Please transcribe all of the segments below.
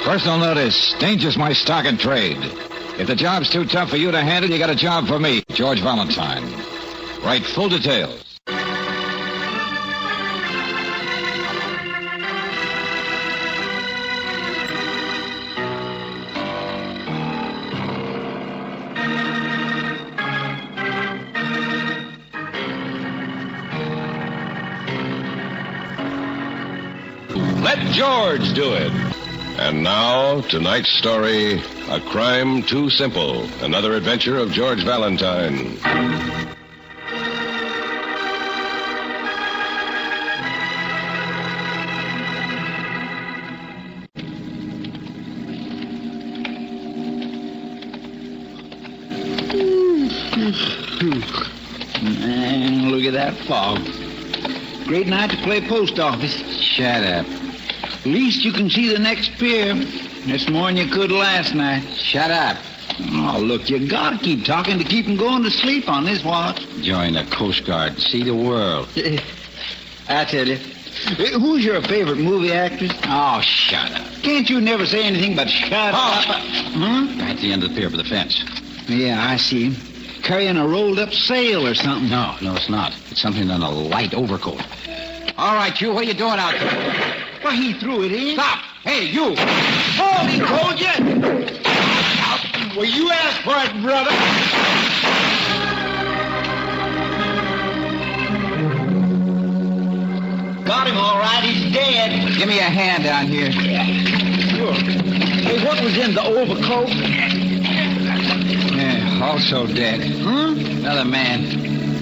Personal notice. Danger's my stock and trade. If the job's too tough for you to handle, you got a job for me, George Valentine. Write full details. Let George do it. And now, tonight's story, A Crime Too Simple. Another adventure of George Valentine. Man, look at that fog. Great night to play post office. Shut up. At least you can see the next pier. That's more than you could last night. Shut up. Oh, look, you gotta keep talking to keep 'em going to sleep on this watch. Join the Coast Guard. See the world. I tell you. Who's your favorite movie actress? Oh, shut up. Can't you never say anything but shut up? Huh? At the end of the pier for the fence. Yeah, I see him. Carrying a rolled-up sail or something. No, it's not. It's something on a light overcoat. All right, you, what are you doing out there? Why, he threw it in. Stop! Hey, you! Oh, he told you! Well, you asked for it, brother. Got him all right. He's dead. Give me a hand down here. Yeah, sure. Hey, what was in the overcoat? Yeah, also dead. Huh? Another man.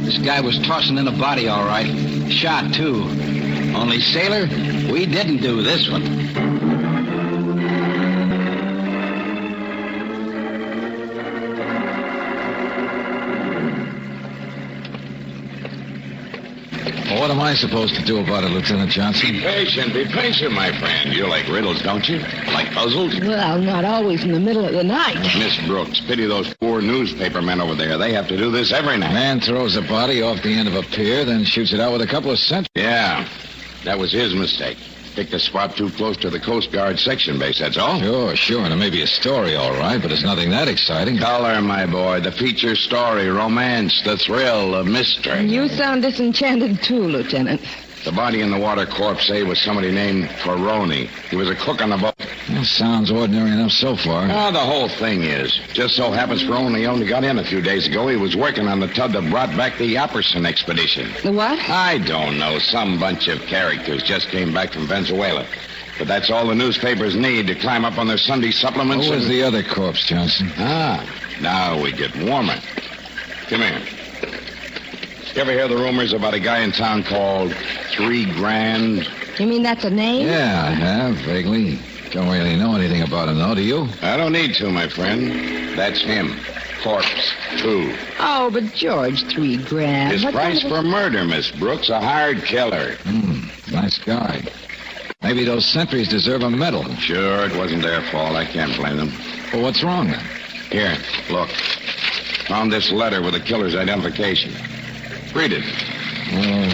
This guy was tossing in a body, all right. Shot, too. Only, sailor, we didn't do this one. Well, what am I supposed to do about it, Lieutenant Johnson? Be patient, my friend. You like riddles, don't you? Like puzzles? Well, not always in the middle of the night. Miss Brooks, pity those poor newspaper men over there. They have to do this every night. Man throws a body off the end of a pier, then shoots it out with a couple of cents. Yeah, that was his mistake. Picked a spot too close to the Coast Guard section base, that's all. Sure, and it may be a story, all right, but it's nothing that exciting. Color, my boy. The feature story, romance, the thrill of mystery. You sound disenchanted, too, Lieutenant. The body in the water corpse, was somebody named Ferroni. He was a cook on the boat. Well, sounds ordinary enough so far. Oh, the whole thing is. Just so happens Ferroni only got in a few days ago. He was working on the tug that brought back the Apperson expedition. The what? I don't know. Some bunch of characters just came back from Venezuela. But that's all the newspapers need to climb up on their Sunday supplements. What was the other corpse, Johnson? Now we get warmer. Come here. You ever hear the rumors about a guy in town called 3 Grand? You mean that's a name? Yeah, I have, vaguely. Don't really know anything about him, though, do you? I don't need to, my friend. That's him. Corpse 2. Oh, but George, $3,000. His What price kind of for murder, Miss Brooks, a hired killer. Nice guy. Maybe those sentries deserve a medal. Sure, it wasn't their fault. I can't blame them. Well, what's wrong, then? Here, look. Found this letter with the killer's identification. Read it. Well,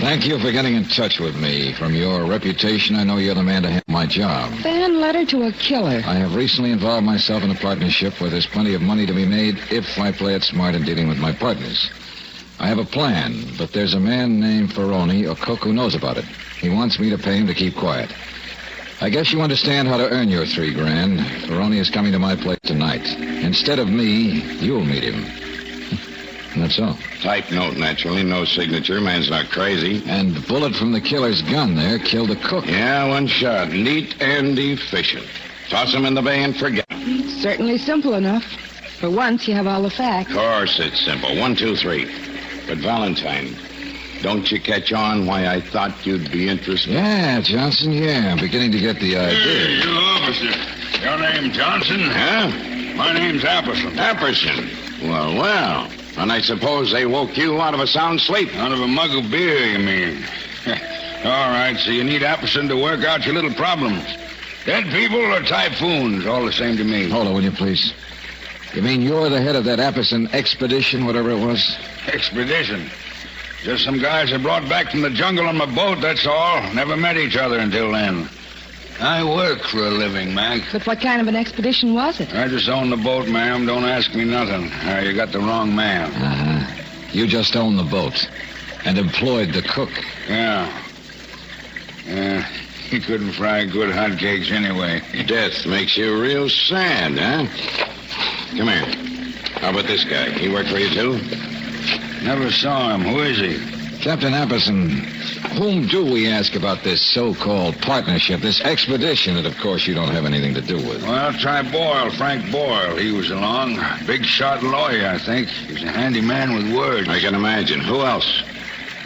thank you for getting in touch with me. From your reputation, I know you're the man to handle my job. Fan letter to a killer. I have recently involved myself in a partnership where there's plenty of money to be made if I play it smart in dealing with my partners. I have a plan, but there's a man named Ferroni, a cook, who knows about it. He wants me to pay him to keep quiet. I guess you understand how to earn your $3,000. Ferroni is coming to my place tonight. Instead of me, you'll meet him. And that's all. Type note, naturally. No signature. Man's not crazy. And the bullet from the killer's gun there killed the cook. Yeah, one shot. Neat and efficient. Toss him in the bay and forget him. Certainly simple enough. For once, you have all the facts. Of course it's simple. 1, 2, 3. But Valentine, don't you catch on why I thought you'd be interested? Yeah, Johnson, yeah. I'm beginning to get the idea. Hey, you officer. Your name Johnson? Huh? My name's Apperson. Apperson. Well. And I suppose they woke you out of a sound sleep. Out of a mug of beer, you mean? All right, so you need Apperson to work out your little problems. Dead people or typhoons, all the same to me. Hold on, will you, please? You mean you're the head of that Apperson expedition, whatever it was? Expedition? Just some guys I brought back from the jungle on my boat, that's all. Never met each other until then. I work for a living, Mac. But what kind of an expedition was it? I just own the boat, ma'am. Don't ask me nothing. You got the wrong man. Uh-huh. You just owned the boat and employed the cook. Yeah. He couldn't fry good hotcakes anyway. Death makes you real sad, huh? Come here. How about this guy? He work for you, too? Never saw him. Who is he? Captain Apperson, whom do we ask about this so-called partnership, this expedition that, of course, you don't have anything to do with? Well, try Boyle, Frank Boyle. He was along. Big shot lawyer, I think. He's a handy man with words. I can imagine. Who else?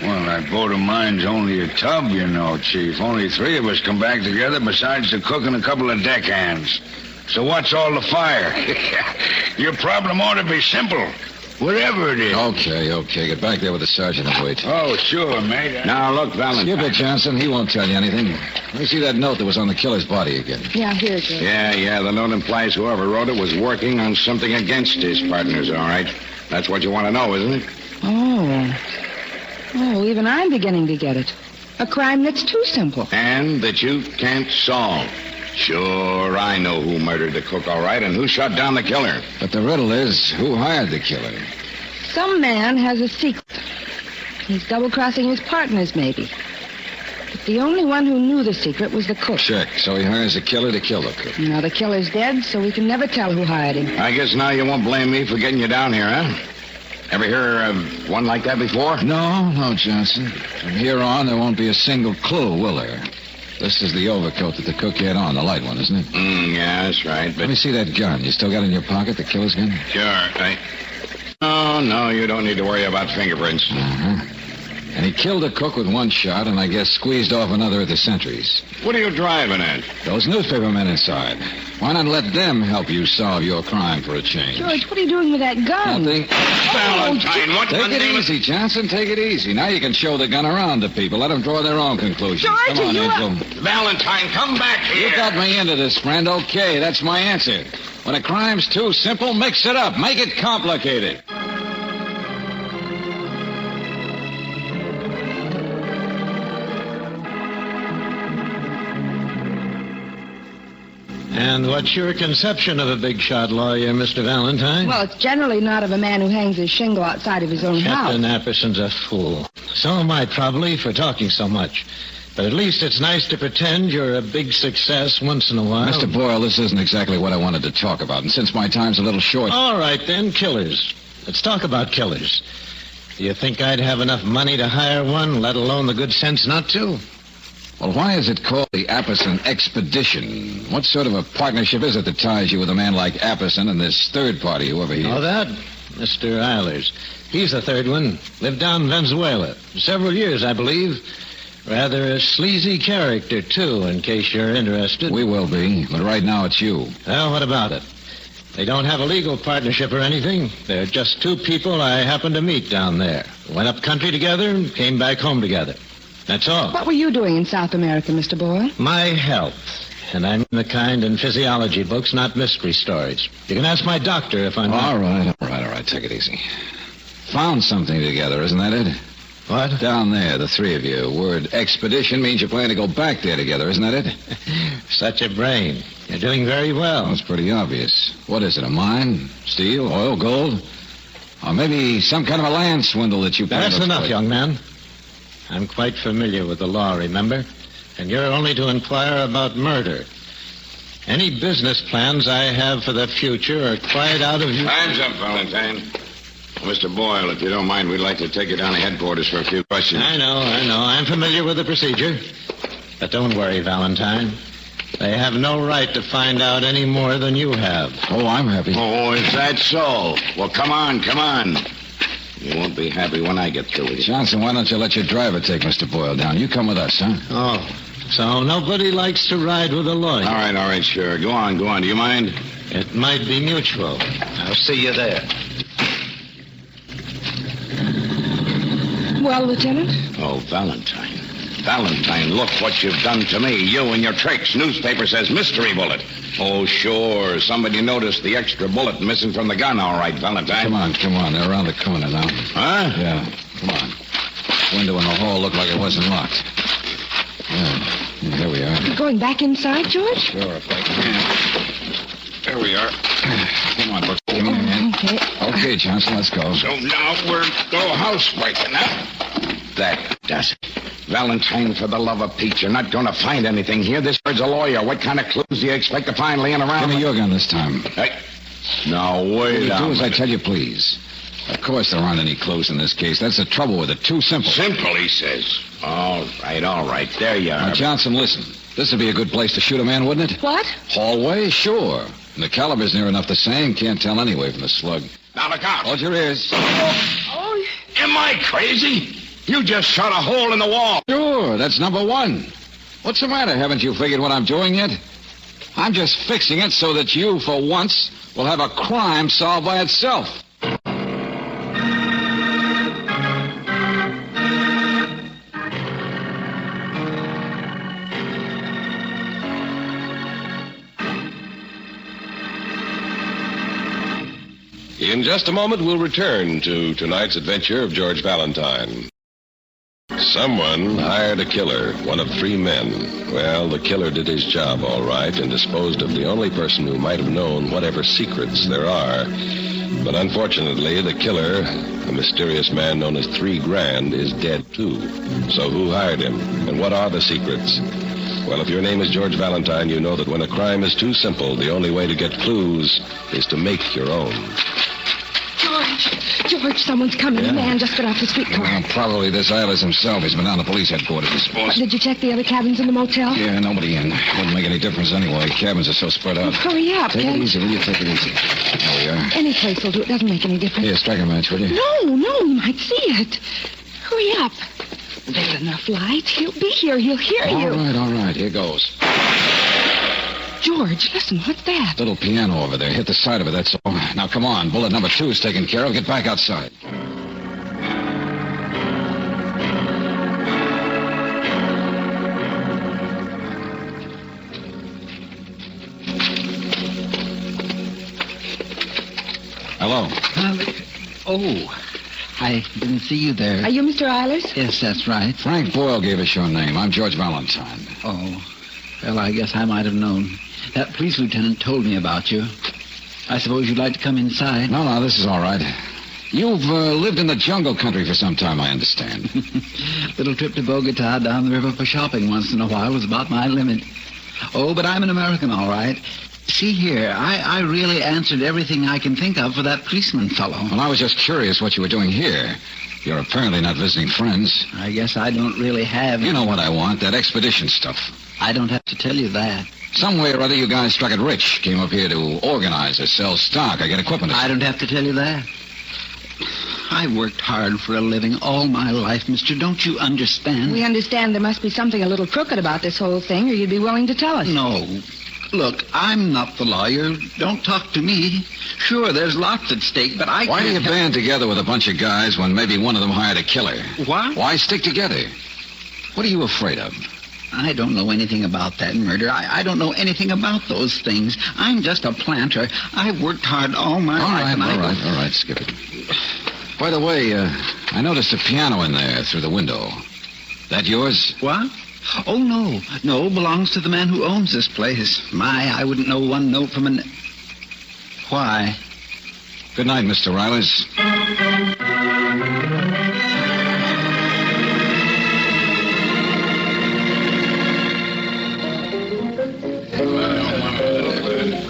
Well, that boat of mine's only a tub, you know, Chief. Only 3 of us come back together besides the cook and a couple of deckhands. So what's all the fire? Your problem ought to be simple. Whatever it is. Okay. Get back there with the sergeant and wait. Oh, sure, mate. Now, look, Valentine. Skip it, Johnson. He won't tell you anything. Let me see that note that was on the killer's body again. Yeah, here it is. Yeah. The note implies whoever wrote it was working on something against his partners, all right? That's what you want to know, isn't it? Oh, even I'm beginning to get it. A crime that's too simple. And that you can't solve. Sure, I know who murdered the cook, all right, and who shot down the killer. But the riddle is, who hired the killer? Some man has a secret. He's double-crossing his partners, maybe. But the only one who knew the secret was the cook. Check. So he hires a killer to kill the cook. Now, the killer's dead, so we can never tell who hired him. I guess now you won't blame me for getting you down here, huh? Ever hear of one like that before? No, Johnson. From here on, there won't be a single clue, will there? This is the overcoat that the cook had on, the light one, isn't it? Yeah, that's right, but... Let me see that gun. You still got it in your pocket, the killer's gun? Sure, No, you don't need to worry about fingerprints. Uh-huh. And he killed the cook with one shot and I guess squeezed off another at the sentries. What are you driving at? Those newspaper men inside. Why not let them help you solve your crime for a change? George, what are you doing with that gun? Nothing. Valentine, what Take the it name of... easy, Johnson. Take it easy. Now you can show the gun around to people. Let them draw their own conclusions. George, Come on, are you Angel. Valentine, come back here. You got me into this, friend. Okay, that's my answer. When a crime's too simple, mix it up. Make it complicated. And what's your conception of a big shot lawyer, Mr. Valentine? Well, it's generally not of a man who hangs his shingle outside of his own Captain house. Apperson's a fool. So am I, probably, for talking so much. But at least it's nice to pretend you're a big success once in a while. Mr. Boyle, this isn't exactly what I wanted to talk about. And since my time's a little short... All right, then, killers. Let's talk about killers. Do you think I'd have enough money to hire one, let alone the good sense not to? Well, why is it called the Apperson Expedition? What sort of a partnership is it that ties you with a man like Apperson and this third party, whoever he is? Oh, that? Mr. Eilers. He's the third one. Lived down in Venezuela. Several years, I believe. Rather a sleazy character, too, in case you're interested. We will be, but right now it's you. Well, what about it? They don't have a legal partnership or anything. They're just 2 people I happened to meet down there. Went up country together and came back home together. That's all. What were you doing in South America, Mr. Boyle? My health. And I'm the kind in physiology books, not mystery stories. You can ask my doctor if I'm... All right. Take it easy. Found something together, isn't that it? What? Down there, the 3 of you. Word expedition means you plan to go back there together, isn't that it? Such a brain. You're doing very well. Well, it's pretty obvious. What is it, a mine? Steel? Oil? Gold? Or maybe some kind of a land swindle that you plan That's to enough, exploit. young man. I'm quite familiar with the law, remember? And you're only to inquire about murder. Any business plans I have for the future are quite out of your... Time's up, Valentine. Mr. Boyle, if you don't mind, we'd like to take you down to headquarters for a few questions. I know. I'm familiar with the procedure. But don't worry, Valentine. They have no right to find out any more than you have. Oh, I'm happy. Oh, is that so? Well, come on. You won't be happy when I get through with you. Johnson, why don't you let your driver take Mr. Boyle down? You come with us, huh? Oh, so nobody likes to ride with a lawyer. All right, sure. Go on. Do you mind? It might be mutual. I'll see you there. Well, Lieutenant? Oh, Valentine. Valentine, look what you've done to me. You and your tricks. Newspaper says mystery bullet. Oh, sure. Somebody noticed the extra bullet missing from the gun. All right, Valentine. Come on. They're around the corner now. Huh? Yeah, come on. Window in the hall looked like it wasn't locked. Yeah, here we are. going back inside, George? Sure, if I can. There we are. Come on, Brooks. Give me your hand. Okay. Okay, Johnson, let's go. So now we're go housebreaking, huh? That does it. Valentine, for the love of Pete, you're not going to find anything here. This bird's a lawyer. What kind of clues do you expect to find laying around? Give me your gun this time. Hey. Now, wait Do a as I minute. tell you, please. Of course there aren't any clues in this case. That's the trouble with it. Too simple. Simple, he says. All right. There you Now, are. Johnson, listen. This would be a good place to shoot a man, wouldn't it? What? Hallway? Sure. And the caliber's near enough the same. Can't tell anyway from the slug. Now, look out. Hold your ears. Oh, Am I crazy? You just shot a hole in the wall. Sure, that's number one. What's the matter? Haven't you figured what I'm doing yet? I'm just fixing it so that you, for once, will have a crime solved by itself. In just a moment, we'll return to tonight's adventure of George Valentine. Someone hired a killer, one of 3 men. Well, the killer did his job all right and disposed of the only person who might have known whatever secrets there are. But unfortunately, the killer, a mysterious man known as 3 Grand, is dead too. So who hired him? And what are the secrets? Well, if your name is George Valentine, you know that when a crime is too simple, the only way to get clues is to make your own. George, someone's coming. Yeah. The man just got off the streetcar. Well, probably this Eilers himself. He's been down to police headquarters, I suppose. Did you check the other cabins in the motel? Yeah, nobody in. Wouldn't make any difference anyway. Cabins are so spread out. Hurry up, Take Ken. it easy, will you? Take it easy. There we are. Any place will do. It doesn't make any difference. Here, strike a match, will you? No, he might see it. Hurry up. There's enough light. He'll be here. He'll hear you. All right. Here goes. George, listen, what's that? Little piano over there. Hit the side of it, that's all. Now, come on. Bullet number 2 is taken care of. Get back outside. Hello. I didn't see you there. Are you Mr. Eilers? Yes, that's right. Frank Boyle gave us your name. I'm George Valentine. Oh, well, I guess I might have known. That police lieutenant told me about you. I suppose you'd like to come inside. No, this is all right. You've lived in the jungle country for some time, I understand. Little trip to Bogota down the river for shopping once in a while was about my limit. Oh, but I'm an American, all right. See here, I really answered everything I can think of for that policeman fellow. Well, I was just curious what you were doing here. You're apparently not visiting friends. I guess I don't really have... You know what I want, that expedition stuff. I don't have to tell you that. Some way or other, you guys struck it rich. Came up here to organize or sell stock or get equipment. I don't have to tell you that. I worked hard for a living all my life, mister. Don't you understand? We understand there must be something a little crooked about this whole thing, or you'd be willing to tell us. No. Look, I'm not the lawyer. Don't talk to me. Sure, there's lots at stake, but I Why do can't you help- band together with a bunch of guys when maybe one of them hired a killer? What? Why stick together? What are you afraid of? I don't know anything about that murder. I don't know anything about those things. I'm just a planter. I've worked hard all my life. All right, skip it. By the way, I noticed a piano in there through the window. That yours? What? Oh, no. No, belongs to the man who owns this place. My, I wouldn't know one note from an... Why? Good night, Mr. Eilers.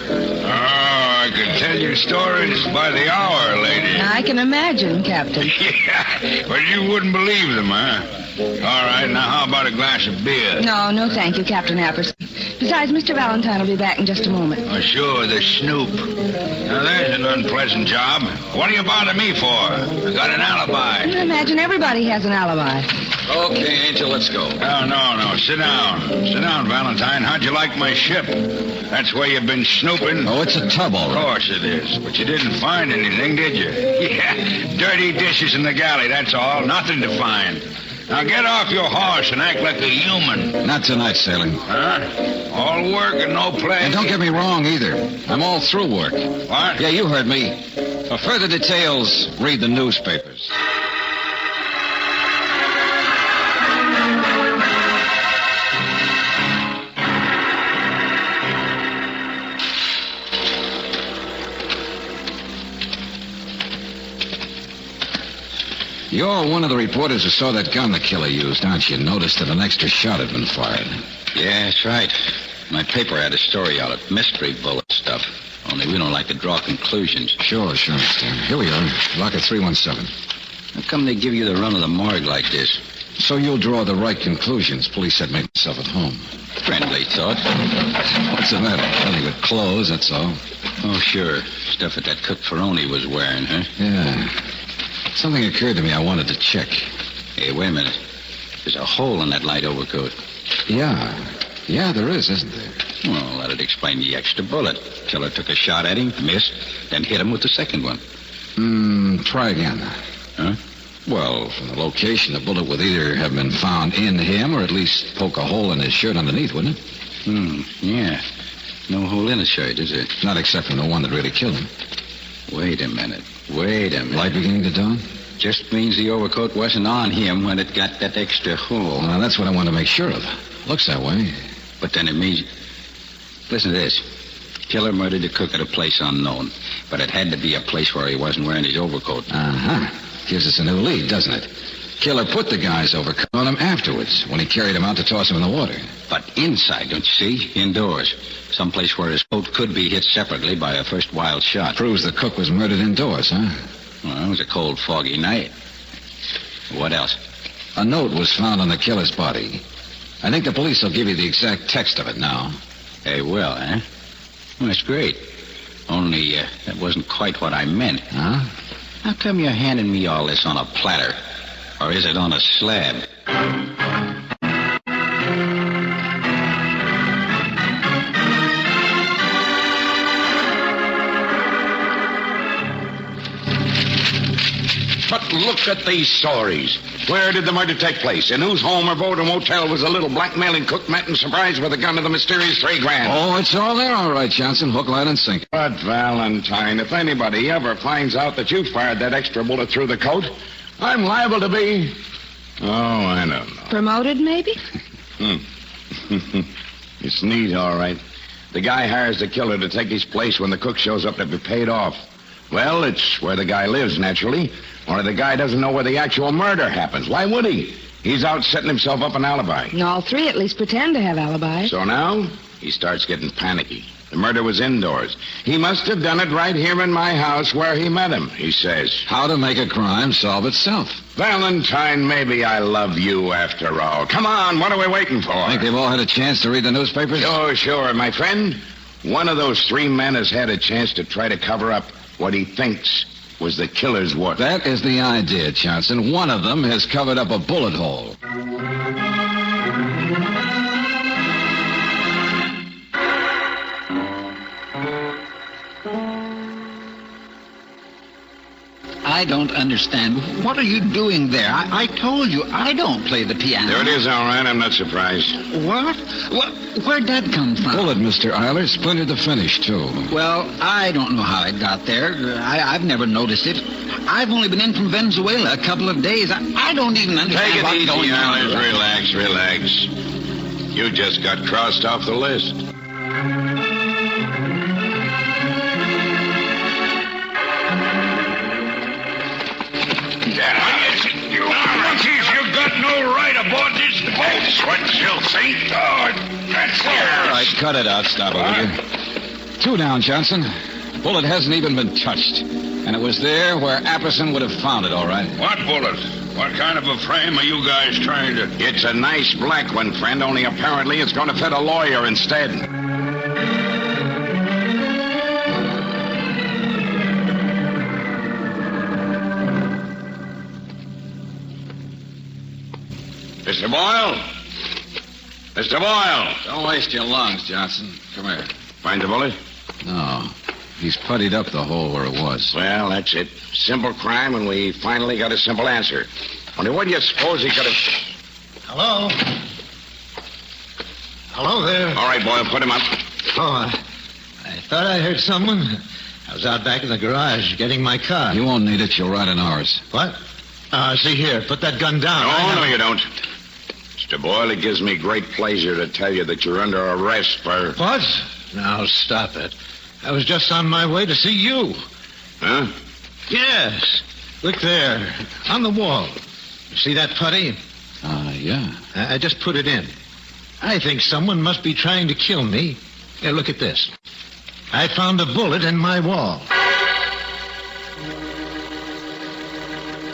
I could tell you stories by the hour, lady. I can imagine, Captain. Yeah, but you wouldn't believe them, huh? All right, now how about a glass of beer? No, thank you, Captain Apperson. Besides, Mr. Valentine will be back in just a moment. Oh, sure, the snoop. Now, there's an unpleasant job. What are you bothering me for? I got an alibi. I imagine everybody has an alibi. Okay, Angel, let's go. Oh, no. Sit down. Sit down, Valentine. How'd you like my ship? That's where you've been snooping. Oh, it's a tub, all Of right. course it is. But you didn't find anything, did you? Yeah, dirty dishes in the galley, that's all. Nothing to find. Now get off your horse and act like a human. Not tonight, Sailing. Huh? All work and no play. And don't get me wrong, either. I'm all through work. What? Yeah, you heard me. For further details, read the newspapers. You're one of the reporters who saw that gun the killer used, aren't you? Noticed that an extra shot had been fired. Yeah, that's right. My paper had a story on it. Mystery bullet stuff. Only we don't like to draw conclusions. Sure, mister. Here we are. Locker 317. How come they give you the run of the morgue like this? So you'll draw the right conclusions. Police said make myself at home. Friendly thought. What's the matter? Nothing but clothes, that's all. Oh, sure. Stuff that cook Ferroni was wearing, huh? Yeah. Something occurred to me I wanted to check. Hey, wait a minute. There's a hole in that light overcoat. Yeah. Yeah, there is, isn't there? Well, that'd explain the extra bullet. Killer took a shot at him, missed, then hit him with the second one. Try again. Huh? Well, from the location, the bullet would either have been found in him or at least poke a hole in his shirt underneath, wouldn't it? Yeah. No hole in his shirt, is there? Not except from the one that really killed him. Wait a minute. Light beginning to dawn? Just means the overcoat wasn't on him when it got that extra hole. Well, that's what I wanted to make sure of. Looks that way. But then it means... Listen to this. Killer murdered the cook at a place unknown. But it had to be a place where he wasn't wearing his overcoat. Uh-huh. Gives us a new lead, doesn't it? Killer put the guy's overcoat on him afterwards, when he carried him out to toss him in the water. But inside, don't you see? Indoors. Someplace where his coat could be hit separately by a first wild shot. Proves the cook was murdered indoors, huh? Well, it was a cold, foggy night. What else? A note was found on the killer's body. I think the police will give you the exact text of it now. They will, eh? Well, that's great. Only, that wasn't quite what I meant. Huh? How come you're handing me all this on a platter? Or is it on a slab? But look at these stories. Where did the murder take place? In whose home or boat or motel was the little blackmailing cook met and surprised with the gun of the mysterious $3,000? Oh, it's all there, all right, Johnson. Hook, line, and sinker. But, Valentine, if anybody ever finds out that you fired that extra bullet through the coat, I'm liable to be... Oh, I don't know. Promoted, maybe? It's neat, all right. The guy hires the killer to take his place when the cook shows up to be paid off. Well, it's where the guy lives, naturally. Or the guy doesn't know where the actual murder happens. Why would he? He's out setting himself up an alibi. And all three at least pretend to have alibis. So now, he starts getting panicky. The murder was indoors. He must have done it right here in my house where he met him, he says. How to make a crime solve itself. Valentine, maybe I love you after all. Come on, what are we waiting for? Think they've all had a chance to read the newspapers? Sure, my friend. One of those three men has had a chance to try to cover up what he thinks was the killer's work. That is the idea, Johnson. One of them has covered up a bullet hole. I don't understand. What are you doing there? I told you, I don't play the piano. There it is, all right. I'm not surprised. What? Where'd that come from? Bullet, Mr. Eiler. Splintered the finish, too. Well, I don't know how it got there. I've never noticed it. I've only been in from Venezuela a couple of days. I don't even understand Take it what's easy, going on. Eilers. Relax. You just got crossed off the list. You got no right aboard this boat. That's what you'll think. Oh, that's All right, cut it out. Stop it, will you? Two down, Johnson. The bullet hasn't even been touched. And it was there where Apperson would have found it, all right. What bullet? What kind of a frame are you guys trying to... It's a nice black one, friend, only apparently it's going to fit a lawyer instead. Mr. Boyle? Mr. Boyle! Don't waste your lungs, Johnson. Come here. Find the bullet? No. He's puttied up the hole where it was. Well, that's it. Simple crime, and we finally got a simple answer. Only what do you suppose he could have... Hello? Hello there. All right, Boyle, put him up. Oh, I thought I heard someone. I was out back in the garage getting my car. You won't need it. You'll ride in ours. What? See here. Put that gun down. No, you don't. Mr. Boyle, it gives me great pleasure to tell you that you're under arrest for... What? Now, stop it. I was just on my way to see you. Huh? Yes. Look there, on the wall. You see that putty? Yeah. I just put it in. I think someone must be trying to kill me. Here, look at this. I found a bullet in my wall.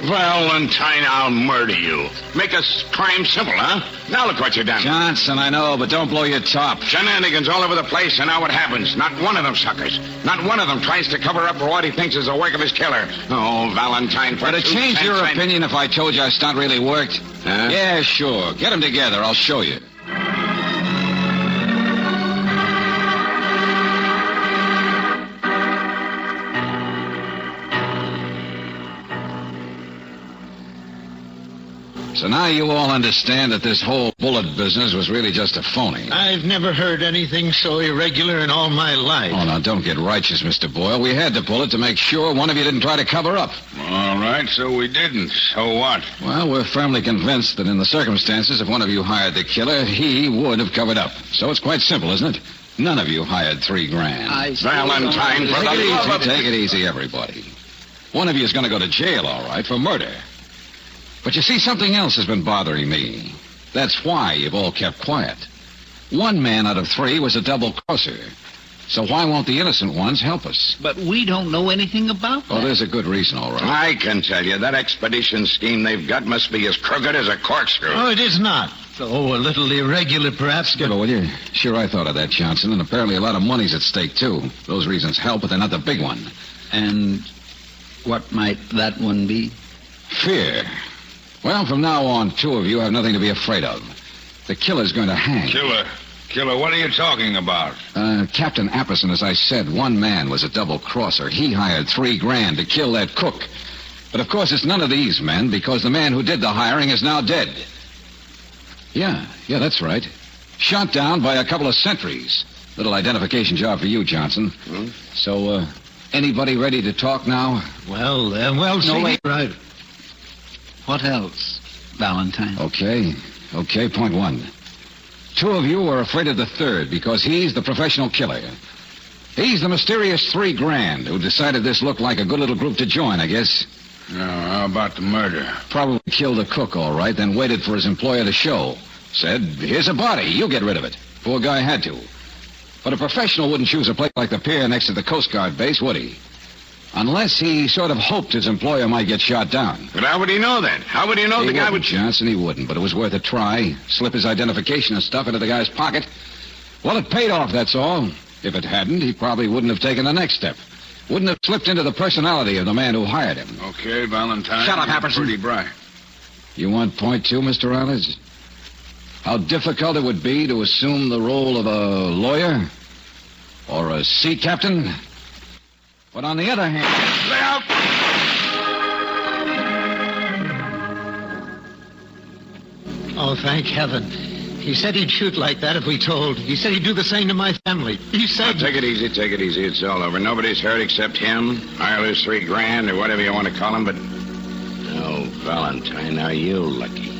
Valentine, I'll murder you. Make a crime simple, huh? Now look what you've done. Johnson, I know, but don't blow your top. Shenanigans all over the place, and now what happens? Not one of them suckers. Not one of them tries to cover up for what he thinks is the work of his killer. Oh, Valentine, for Would it 2 change cents, your I- opinion if I told you our stunt really worked? Huh? Yeah, sure. Get them together. I'll show you. So now you all understand that this whole bullet business was really just a phony. I've never heard anything so irregular in all my life. Oh, now, don't get righteous, Mr. Boyle. We had to pull it to make sure one of you didn't try to cover up. All right, so we didn't. So what? Well, we're firmly convinced that in the circumstances, if one of you hired the killer, he would have covered up. So it's quite simple, isn't it? None of you hired $3,000. Valentine, for Take the it love easy. of... Take it easy, everybody. One of you is going to go to jail, all right, for murder. But you see, something else has been bothering me. That's why you've all kept quiet. One man out of 3 was a double-crosser. So why won't the innocent ones help us? But we don't know anything about that. Oh, there's a good reason, all right. I can tell you, that expedition scheme they've got must be as crooked as a corkscrew. Oh, it is not. Oh, a little irregular, perhaps. But will you? Sure, I thought of that, Johnson, and apparently a lot of money's at stake, too. Those reasons help, but they're not the big one. And what might that one be? Fear. Well, from now on, 2 of you have nothing to be afraid of. The killer's going to hang. Killer, what are you talking about? Captain Apperson, as I said, one man was a double-crosser. He hired $3,000 to kill that cook. But, of course, it's none of these men, because the man who did the hiring is now dead. Yeah, that's right. Shot down by a couple of sentries. Little identification job for you, Johnson. So, anybody ready to talk now? Well, see. No, wait. Right. What else, Valentine? Okay, point 1. 2 of you are afraid of the third because he's the professional killer. He's the mysterious $3,000 who decided this looked like a good little group to join, I guess. How about the murder? Probably killed the cook, all right, then waited for his employer to show. Said, here's a body, you get rid of it. Poor guy had to. But a professional wouldn't choose a place like the pier next to the Coast Guard base, would he? Unless he sort of hoped his employer might get shot down. But how would he know that? How would he know the guy would... Johnson, he wouldn't, but it was worth a try. Slip his identification and stuff into the guy's pocket. Well, it paid off, that's all. If it hadn't, he probably wouldn't have taken the next step. Wouldn't have slipped into the personality of the man who hired him. Okay, Valentine. Shut up, you're Apperson. Pretty bright. You want point 2, Mr. Rollins? How difficult it would be to assume the role of a lawyer? Or a sea captain? But on the other hand... Lay out! Oh, thank heaven. He said he'd shoot like that if we told. He said he'd do the same to my family. He Now, said... take it easy. It's all over. Nobody's hurt except him. I lose $3,000 or whatever you want to call him, but... Oh, Valentine, now you lucky.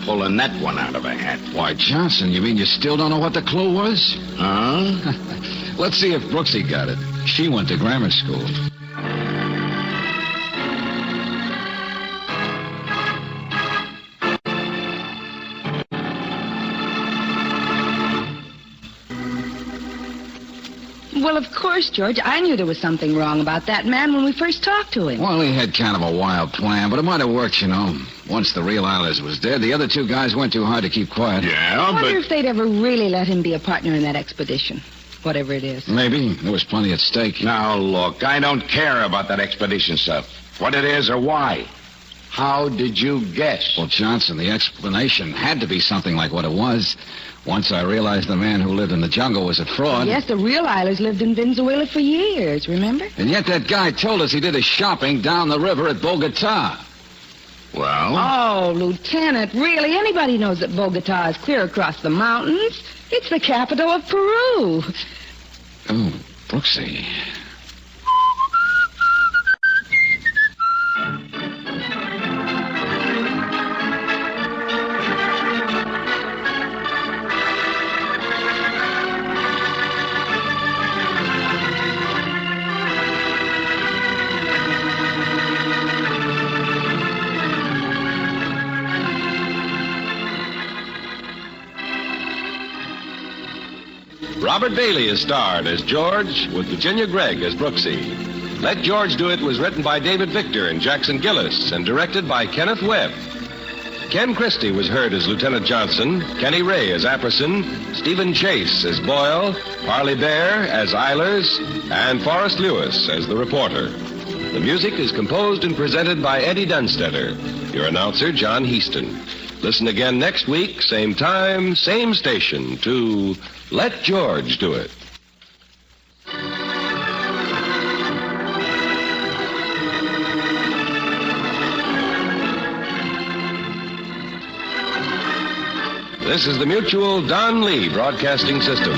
Pulling that one out of a hat. Why, Johnson, you mean you still don't know what the clue was? Huh? Let's see if Brooksy got it. She went to grammar school. Well, of course, George. I knew there was something wrong about that man when we first talked to him. Well, he had kind of a wild plan, but it might have worked, you know. Once the real Alice was dead, the other 2 guys went too hard to keep quiet. Yeah, I wonder but... if they'd ever really let him be a partner in that expedition, whatever it is. Maybe. There was plenty at stake. Now, look, I don't care about that expedition stuff. What it is or why. How did you guess? Well, Johnson, the explanation had to be something like what it was. Once I realized the man who lived in the jungle was a fraud. Yes, the real Islanders lived in Venezuela for years, remember? And yet that guy told us he did his shopping down the river at Bogota. Well? Oh, Lieutenant, really? Anybody knows that Bogota is clear across the mountains. It's the capital of Peru. Oh, Brooksy. Robert Bailey is starred as George, with Virginia Gregg as Brooksy. Let George Do It was written by David Victor and Jackson Gillis and directed by Kenneth Webb. Ken Christie was heard as Lieutenant Johnson, Kenny Ray as Apperson, Stephen Chase as Boyle, Harley Bear as Eilers, and Forrest Lewis as the reporter. The music is composed and presented by Eddie Dunstetter. Your announcer, John Heaston. Listen again next week, same time, same station, to Let George Do It. This is the Mutual Don Lee Broadcasting System.